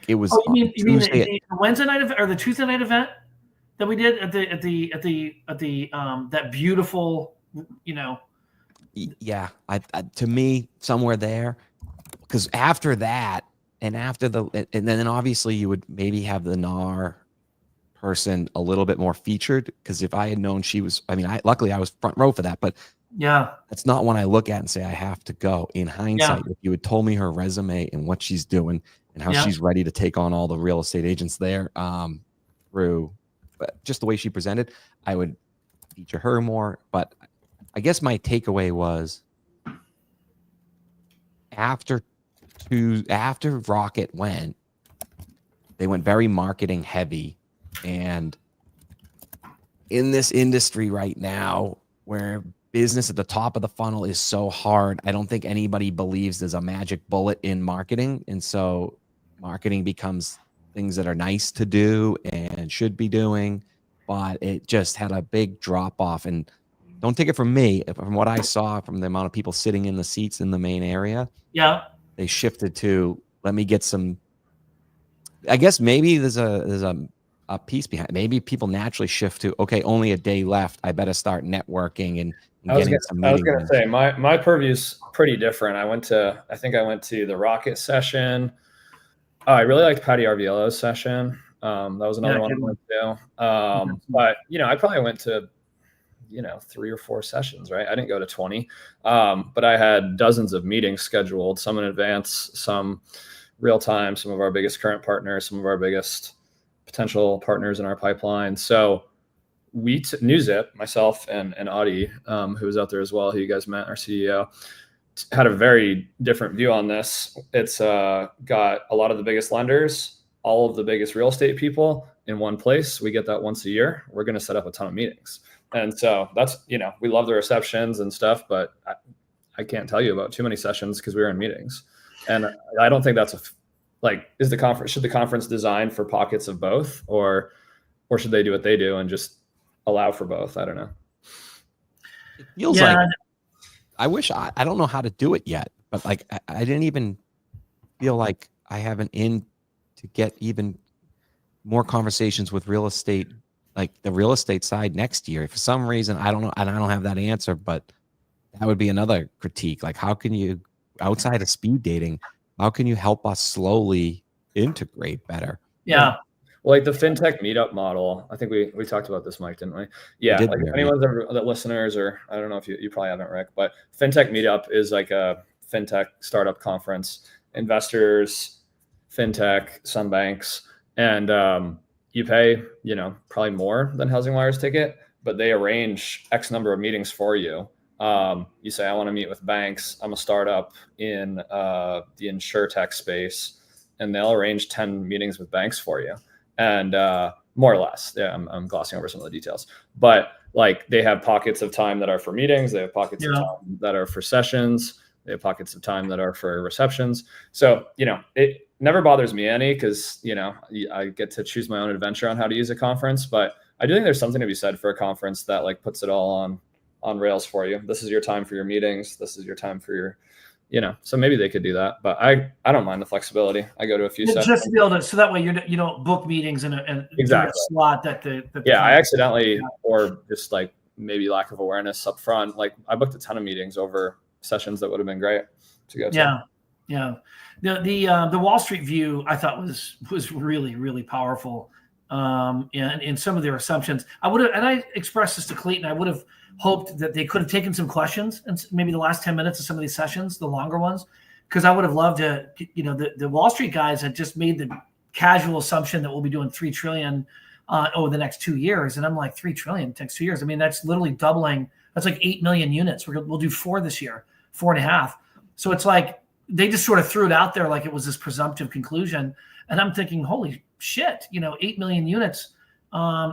it was. Oh, you mean the Wednesday night or the Tuesday night event that we did at the that beautiful, Yeah, to me somewhere there, because after that and then obviously you would maybe have the NAR person a little bit more featured, because if I had known she was, luckily I was front row for that, but yeah, that's not one I look at and say I have to go. In hindsight, if you had told me her resume and what she's doing and how she's ready to take on all the real estate agents there, through just the way she presented, I would feature her more. But I guess my takeaway was after Rocket went, they went very marketing heavy. And in this industry right now, where business at the top of the funnel is so hard, I don't think anybody believes there's a magic bullet in marketing. And so marketing becomes things that are nice to do and should be doing, but it just had a big drop off. And don't take it from me, from what I saw from the amount of people sitting in the seats in the main area. Yeah. They shifted to, let me get some, I guess maybe there's a piece behind it. Maybe people naturally shift to, okay, only a day left, I better start networking and getting some meetings. I was going to say, my purview's pretty different. I think I went to the Rocket session. I really liked Patty Arviello's session. That was another one I went to. But, I probably went to, 3 or 4 sessions, right? I didn't go to 20. But I had dozens of meetings scheduled, some in advance, some real time, some of our biggest current partners, some of our biggest potential partners in our pipeline. So we NewZip, myself and Audie, who was out there as well, who you guys met, our CEO, had a very different view on this. It's got a lot of the biggest lenders, all of the biggest real estate people in one place. We get that once a year. We're going to set up a ton of meetings. And so that's, we love the receptions and stuff, but I can't tell you about too many sessions because we were in meetings. And I don't think that's should the conference design for pockets of both, or should they do what they do and just allow for both? I don't know. It feels like I wish I don't know how to do it yet, but I didn't even feel like I have an in to get even more conversations with real estate, like the real estate side next year. For some reason, I don't know, and I don't have that answer, but that would be another critique. Like, how can you, outside of speed dating, how can you help us slowly integrate better? Yeah. Well, like the fintech meetup model, I think we talked about this, Mike, didn't we? Yeah. Like if anyone's ever, the listeners, or I don't know if you probably haven't, Rick, but fintech meetup is like a fintech startup conference, investors, fintech, some banks, and you pay, probably more than Housing Wire's ticket, but they arrange X number of meetings for you. You say, I want to meet with banks. I'm a startup in the insurtech space, and they'll arrange 10 meetings with banks for you. And more or less, I'm glossing over some of the details, but like they have pockets of time that are for meetings. They have pockets of time that are for sessions. They have pockets of time that are for receptions. So, it never bothers me any, because, I get to choose my own adventure on how to use a conference, but I do think there's something to be said for a conference that like puts it all on rails for you. This is your time for your meetings. This is your time for your, so maybe they could do that, but I don't mind the flexibility. I go to a few sessions. Just to be able to, so that way you don't book meetings in a slot that I accidentally, or just like maybe lack of awareness up front. Like I booked a ton of meetings over sessions that would have been great to go to. Yeah. The Wall Street view I thought was really, really powerful. In some of their assumptions, I expressed this to Clayton. I would have hoped that they could have taken some questions and maybe the last 10 minutes of some of these sessions, the longer ones, because I would have loved to, the Wall Street guys had just made the casual assumption that we'll be doing 3 trillion over the next 2 years. And I'm like, 3 trillion takes 2 years. I mean, that's literally doubling. That's like 8 million units. We'll do 4 this year, 4.5. So it's like, they just sort of threw it out there like it was this presumptive conclusion. And I'm thinking, holy shit, 8 million units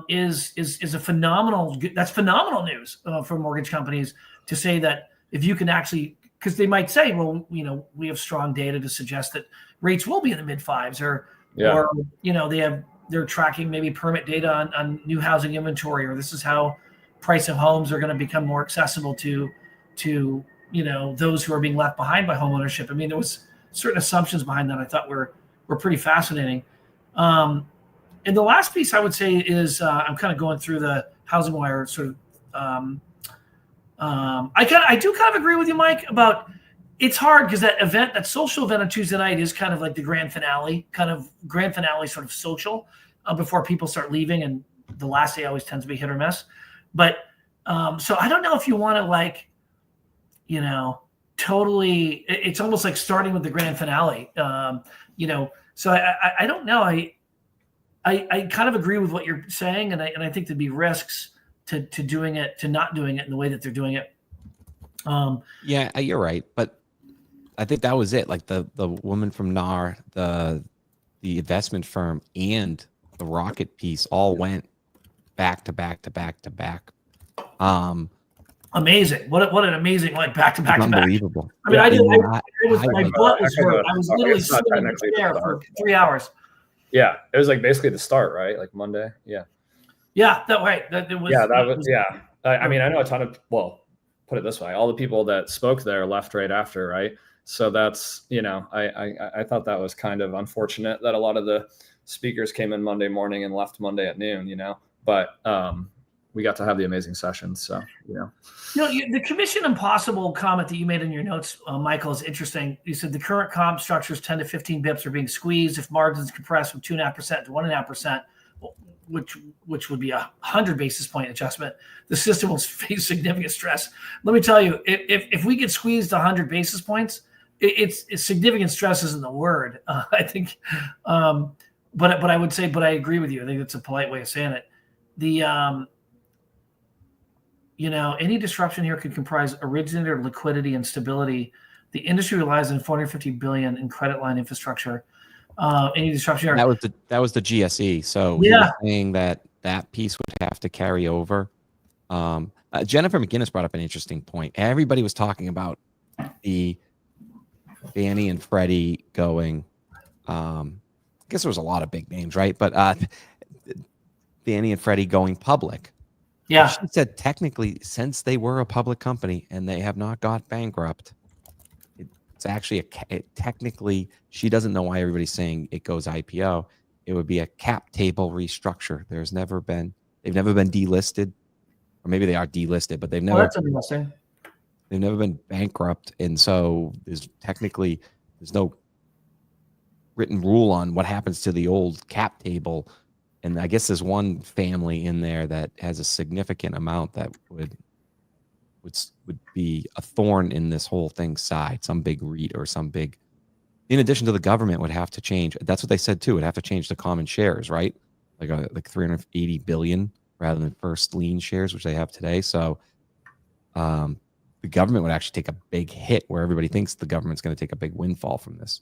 is a phenomenal. That's phenomenal news for mortgage companies to say that if you can actually, because they might say, well, we have strong data to suggest that rates will be in the mid fives, or they're tracking maybe permit data on new housing inventory, or this is how price of homes are going to become more accessible to those who are being left behind by homeownership. I mean, there was certain assumptions behind that I thought were pretty fascinating. And the last piece I would say is I'm kind of going through the Housing Wire sort of. I do kind of agree with you, Mike, about it's hard because that social event on Tuesday night is kind of like the grand finale sort of social before people start leaving, and the last day always tends to be hit or miss. But so I don't know if you want to totally. It's almost like starting with the grand finale. So I don't know. I kind of agree with what you're saying, and I think there'd be risks to not doing it in the way that they're doing it. Yeah, you're right, but I think that was it. Like the woman from NAR, the investment firm, and the rocket piece all went back to back to back to back. Amazing! What an amazing back to back to back. Unbelievable. I mean, my butt was hurt. I was literally sitting in the chair for 3 hours. Yeah, it was like basically the start, right? Like Monday. Yeah. Yeah, that way. I mean, I know a ton of, put it this way, all the people that spoke there left right after, right? So that's, I thought that was kind of unfortunate that a lot of the speakers came in Monday morning and left Monday at noon, but we got to have the amazing sessions. So, the Commission Impossible comment that you made in your notes, Michael, is interesting. You said the current comp structures 10 to 15 bips are being squeezed if margins compress from 2.5% to 1.5%. Which would be 100 basis point adjustment, the system will face significant stress. Let me tell you, if we get squeezed 100 basis points, it's significant stress isn't the word. I think, but I would say, but I agree with you. I think that's a polite way of saying it. Any disruption here could comprise originator liquidity and stability. The industry relies on $450 billion in credit line infrastructure. Any disruption? That was the GSE. So yeah, he was saying that piece would have to carry over. Jennifer McGinnis brought up an interesting point. Everybody was talking about the Fannie and Freddie going. I guess there was a lot of big names, right? But Fannie and Freddie going public. Yeah, she said technically, since they were a public company and they have not got bankrupt. It's actually technically, she doesn't know why everybody's saying it goes IPO. It would be a cap table restructure. They've never been delisted, or maybe they are delisted, but they've never. That's interesting. They've never been bankrupt, and so there's no written rule on what happens to the old cap table. And I guess there's one family in there that has a significant amount that would be a thorn in this whole thing's side. Some big REIT or some big, in addition to the government, would have to change. That's what they said too. Would have to change the common shares, right? Like 380 billion rather than first lien shares, which they have today. So the government would actually take a big hit, where everybody thinks the government's going to take a big windfall from this.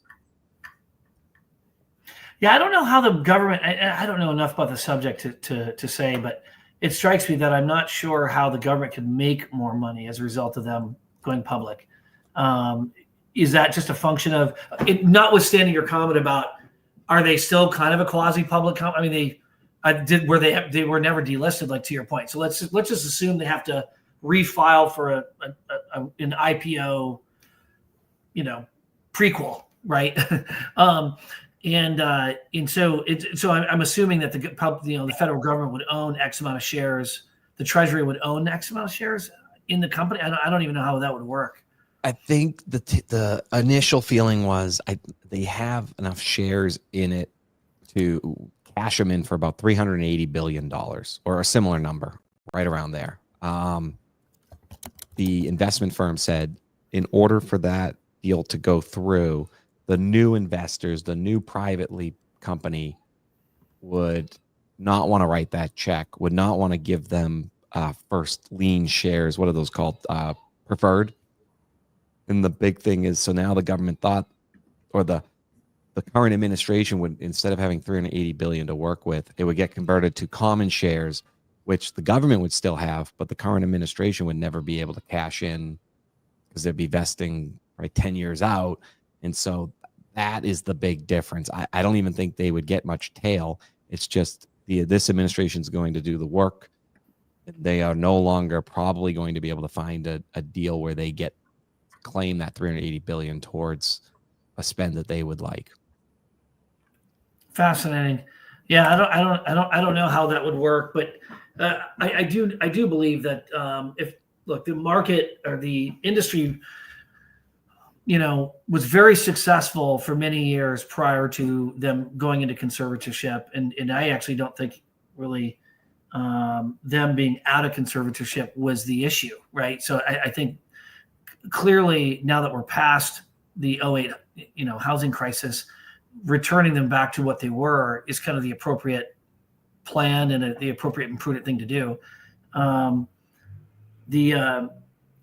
Yeah, I don't know how the government. I don't know enough about the subject to say, but it strikes me that I'm not sure how the government could make more money as a result of them going public. Is that just a function of it, notwithstanding your comment about, are they still kind of a quasi-public company? I mean, they were never delisted, like, to your point. So let's just assume they have to refile for an IPO, prequel, right? And so I'm assuming that the federal government would own X amount of shares, the Treasury would own X amount of shares in the company. I don't even know how that would work. I think the initial feeling was they have enough shares in it to cash them in for about $380 billion or a similar number, right around there. The investment firm said in order for that deal to go through, the new investors, the new privately company would not want to write that check, would not want to give them first lien shares. What are those called? Preferred. And the big thing is, so now the government thought, or the the current administration would, instead of having 380 billion to work with, it would get converted to common shares, which the government would still have, but the current administration would never be able to cash in because they'd be vesting right 10 years out. And so that is the big difference. I don't even think they would get much tail. It's just this administration is going to do the work. They are no longer probably going to be able to find a deal where they get claim that 380 billion towards a spend that they would like. Fascinating. Yeah, I don't know how that would work, but I do believe that if the market or the industry, was very successful for many years prior to them going into conservatorship, and I actually don't think really them being out of conservatorship was the issue, right? So I think clearly now that we're past the 08 housing crisis, returning them back to what they were is kind of the appropriate plan and the appropriate and prudent thing to do.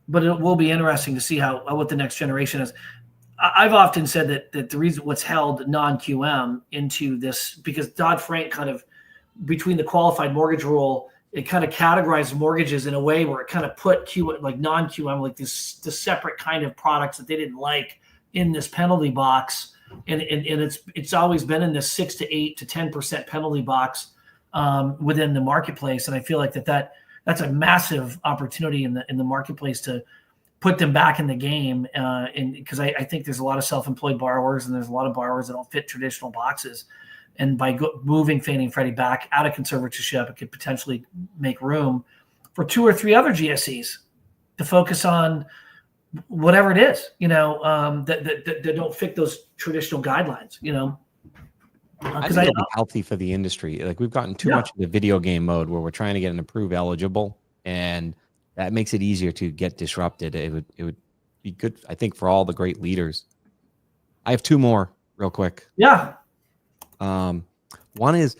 But it will be interesting to see what the next generation is. I've often said that the reason what's held non-QM into this, because Dodd-Frank kind of, between the qualified mortgage rule, it kind of categorized mortgages in a way where it kind of put non-QM, like this separate kind of products that they didn't like in this penalty box. And it's always been in this 6 to 8 to 10% penalty box within the marketplace. And I feel like that's a massive opportunity in the marketplace to put them back in the game. And because I think there's a lot of self-employed borrowers and there's a lot of borrowers that don't fit traditional boxes. And by moving Fannie and Freddie back out of conservatorship, it could potentially make room for 2 or 3 other GSEs to focus on whatever it is, that don't fit those traditional guidelines, I think it'll be healthy for the industry. Like, we've gotten too much into video game mode where we're trying to get an approved eligible, and that makes it easier to get disrupted. It would be good, I think, for all the great leaders. I have 2 more real quick. Yeah. One is,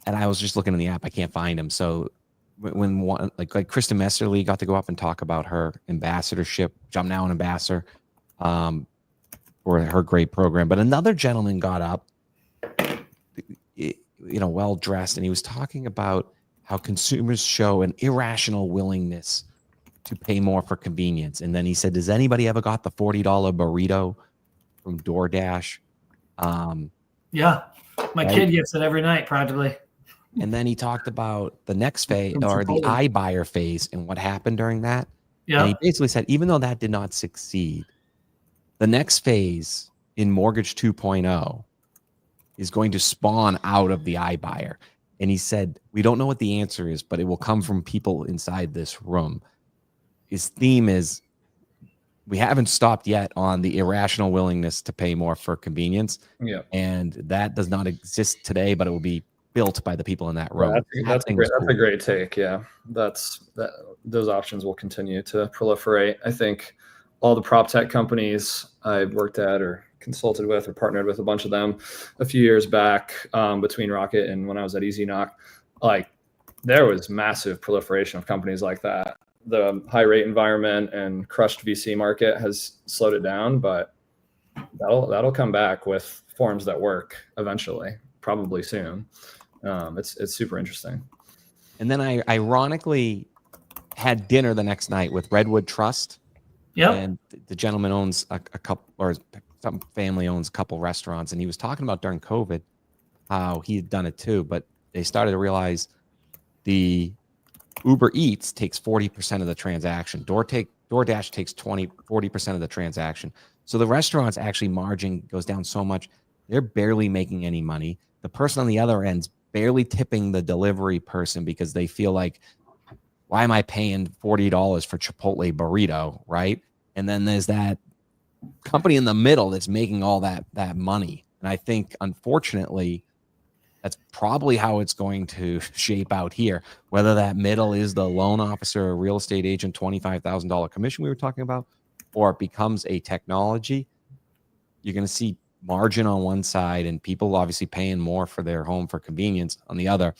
and I was just looking in the app, I can't find him. So when one, like Kristen Mesterly got to go up and talk about her ambassadorship, which I'm now an ambassador, for her great program. But another gentleman got up, well dressed, and he was talking about how consumers show an irrational willingness to pay more for convenience. And then he said, "Does anybody ever got the $40 burrito from DoorDash?" Yeah, my kid gets it every night practically. And then he talked about the next phase, or the iBuyer phase, and what happened during that. Yeah. And he basically said, even though that did not succeed, the next phase in Mortgage 2.0 is going to spawn out of the iBuyer. And he said, we don't know what the answer is, but it will come from people inside this room. His theme is, we haven't stopped yet on the irrational willingness to pay more for convenience. Yeah. And that does not exist today, but it will be built by the people in that room. Yeah, that's a great take. Yeah, those options will continue to proliferate. I think all the prop tech companies I worked at or consulted with or partnered with a bunch of them a few years back, between Rocket and when I was at EasyKnock, like, there was massive proliferation of companies like that. The high rate environment and crushed VC market has slowed it down, but that'll come back with forms that work eventually, probably soon. It's super interesting. And then I ironically had dinner the next night with Redwood Trust. Yeah. And the gentleman owns a couple, or some family owns a couple restaurants, and he was talking about during COVID how he had done it too, but they started to realize the Uber Eats takes 40% of the transaction. DoorDash takes 40% of the transaction. So the restaurants actually margin goes down so much, they're barely making any money. The person on the other end's barely tipping the delivery person because they feel like, why am I paying $40 for Chipotle burrito, right? And then there's that company in the middle that's making all that money. And I think, unfortunately, that's probably how it's going to shape out here. Whether that middle is the loan officer or real estate agent, $25,000 commission we were talking about, or it becomes a technology, you're going to see margin on one side and people obviously paying more for their home for convenience on the other.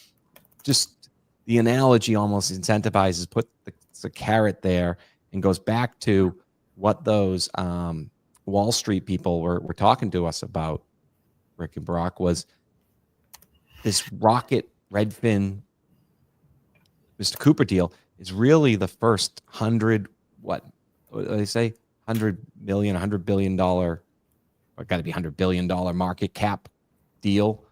Just the analogy almost incentivizes, put the carrot there, and goes back to what those Wall Street people were talking to us about. Rick and Brock, was this Rocket Redfin Mr. Cooper deal is really the first $100 million, $100 billion, or got to be $100 billion market cap deal.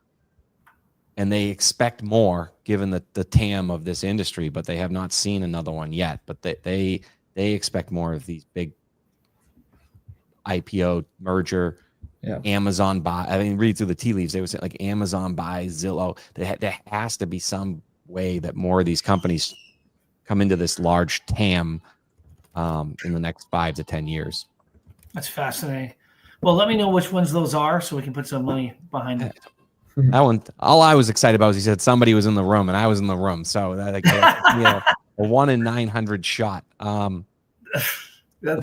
And they expect more given the TAM of this industry, but they have not seen another one yet. But they expect more of these big IPO merger. Yeah. Amazon buy. I mean, read through the tea leaves. They would say like Amazon buys Zillow. There has to be some way that more of these companies come into this large TAM in the next 5 to 10 years. That's fascinating. Well, let me know which ones those are so we can put some money behind it. That one, all I was excited about was he said somebody was in the room, and I was in the room. So that, like, a 1 in 900 shot. The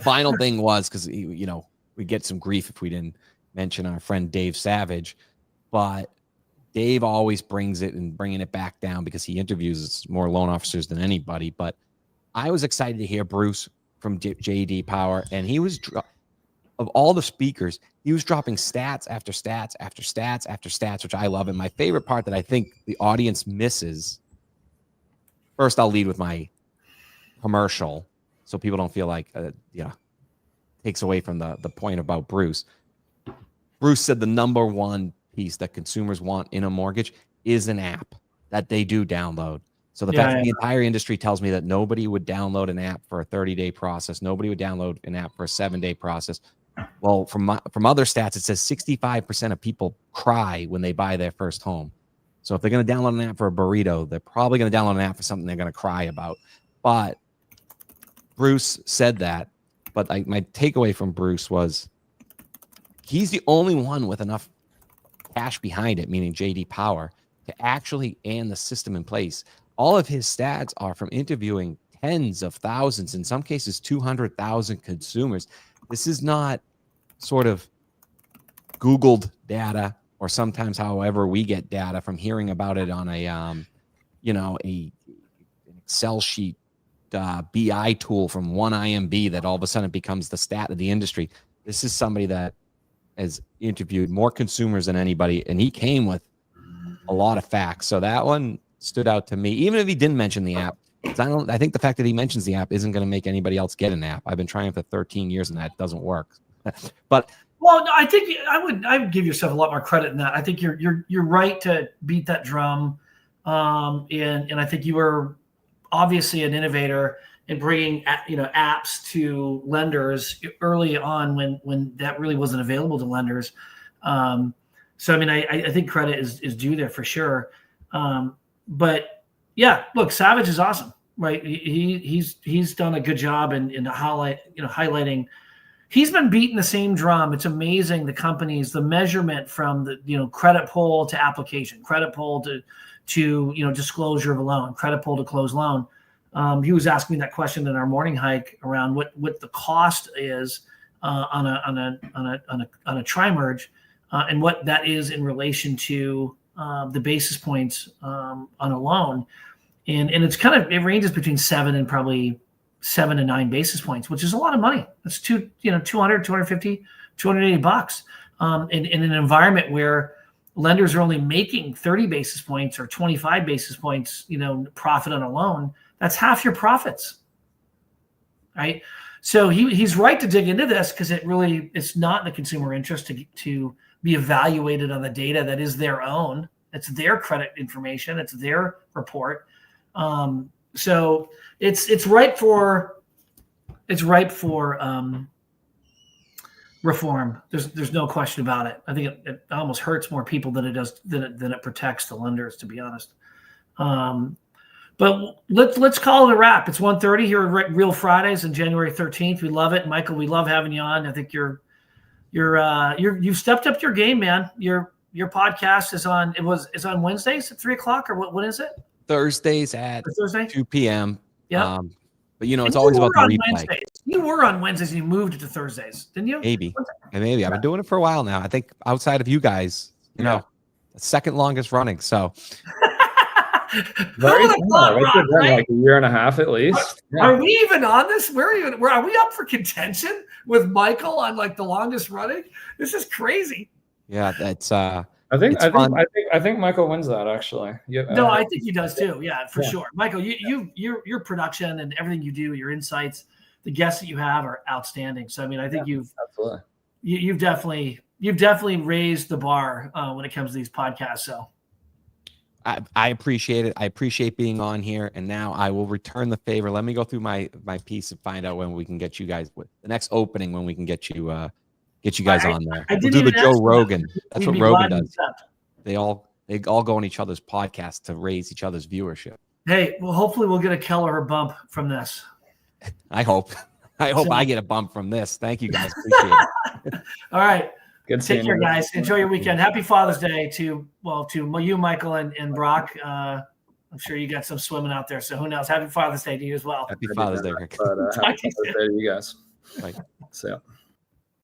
final thing was, because we get some grief if we didn't mention our friend Dave Savage, but Dave always brings it and bringing it back down because he interviews more loan officers than anybody. But I was excited to hear Bruce from JD Power, and he was, of all the speakers, he was dropping stats after stats after stats after stats, which I love. And my favorite part that I think the audience misses, first I'll lead with my commercial so people don't feel like, takes away from the point about Bruce. Bruce said the number one piece that consumers want in a mortgage is an app that they do download. So the fact that the entire industry tells me that nobody would download an app for a 30-day process, nobody would download an app for a 7-day process. Well, from other stats, it says 65% of people cry when they buy their first home. So if they're going to download an app for a burrito, they're probably going to download an app for something they're going to cry about. But Bruce said that. But my takeaway from Bruce was he's the only one with enough cash behind it, meaning JD Power, to actually and the system in place. All of his stats are from interviewing tens of thousands, in some cases 200,000 consumers. This is not sort of Googled data, or sometimes however we get data from hearing about it on an Excel sheet, BI tool from one IMB that all of a sudden becomes the stat of the industry. This is somebody that has interviewed more consumers than anybody, and he came with a lot of facts. So that one stood out to me, even if he didn't mention the app. I think the fact that he mentions the app isn't going to make anybody else get an app. I've been trying for 13 years and that doesn't work. But well, no, I think I would give yourself a lot more credit in that. I think you're right to beat that drum, and I think you were obviously an innovator in bringing apps to lenders early on when that really wasn't available to lenders. So I mean, I think credit is due there for sure. But yeah, look, Savage is awesome, right? He's done a good job in highlighting. He's been beating the same drum. It's amazing the companies, the measurement from the credit pull to application, credit pull to disclosure of a loan, credit pull to close loan. He was asking me that question in our morning hike around what the cost is on a tri-merge, and what that is in relation to the basis points on a loan, and it ranges between 7 and probably 7 to 9 basis points, which is a lot of money. That's $200, $250, $280 in an environment where lenders are only making 30 basis points or 25 basis points, profit on a loan. That's half your profits, right? So he's right to dig into this because it's not in the consumer interest to be evaluated on the data that is their own. It's their credit information. It's their report. So it's ripe for reform. There's no question about it. I think it almost hurts more people than it protects the lenders, to be honest. But let's call it a wrap. It's 1:30 here at Real Fridays on January 13th. We love it, Michael. We love having you on. I think you've stepped up your game, man. Your podcast is on Wednesdays at 3:00, or what is it? Thursdays at 2 p.m. Yeah. But it's always about the replay. Wednesdays. You were on Wednesdays and you moved it to Thursdays, didn't you? Maybe. I've been doing it for a while now. I think outside of you guys, the second longest running. So very small. Right? Like a year and a half at least. Are we even on this? Are we up for contention with Michael on like the longest running? This is crazy. Yeah, that's I think it's I think fun. I think Michael wins that actually. Yeah, No, I think he does too. Yeah, for Yeah. sure. Michael, your production and everything you do, your insights, the guests that you have are outstanding. So I mean, I think absolutely. you've definitely raised the bar when it comes to these podcasts. So I appreciate it. I appreciate being on here, and now I will return the favor. Let me go through my piece and find out when we can get you guys with the next opening, when we can get you guys on there. I We'll didn't do the even Joe ask you that. Rogan. That's we'd what be Rogan glad to does. accept. They all go on each other's podcasts to raise each other's viewership. Hey, well, hopefully we'll get a Keller bump from this. I hope So- I get a bump from this. Thank you guys. Appreciate it. All right. Good Take seeing care, you. guys. Enjoy your weekend. Happy Father's Day to you, Michael, and Brock. I'm sure you got some swimming out there. So who knows? Happy Father's Day to you as well. Happy Father's Day, Rick. But happy Father's Day to you guys. Bye. See ya.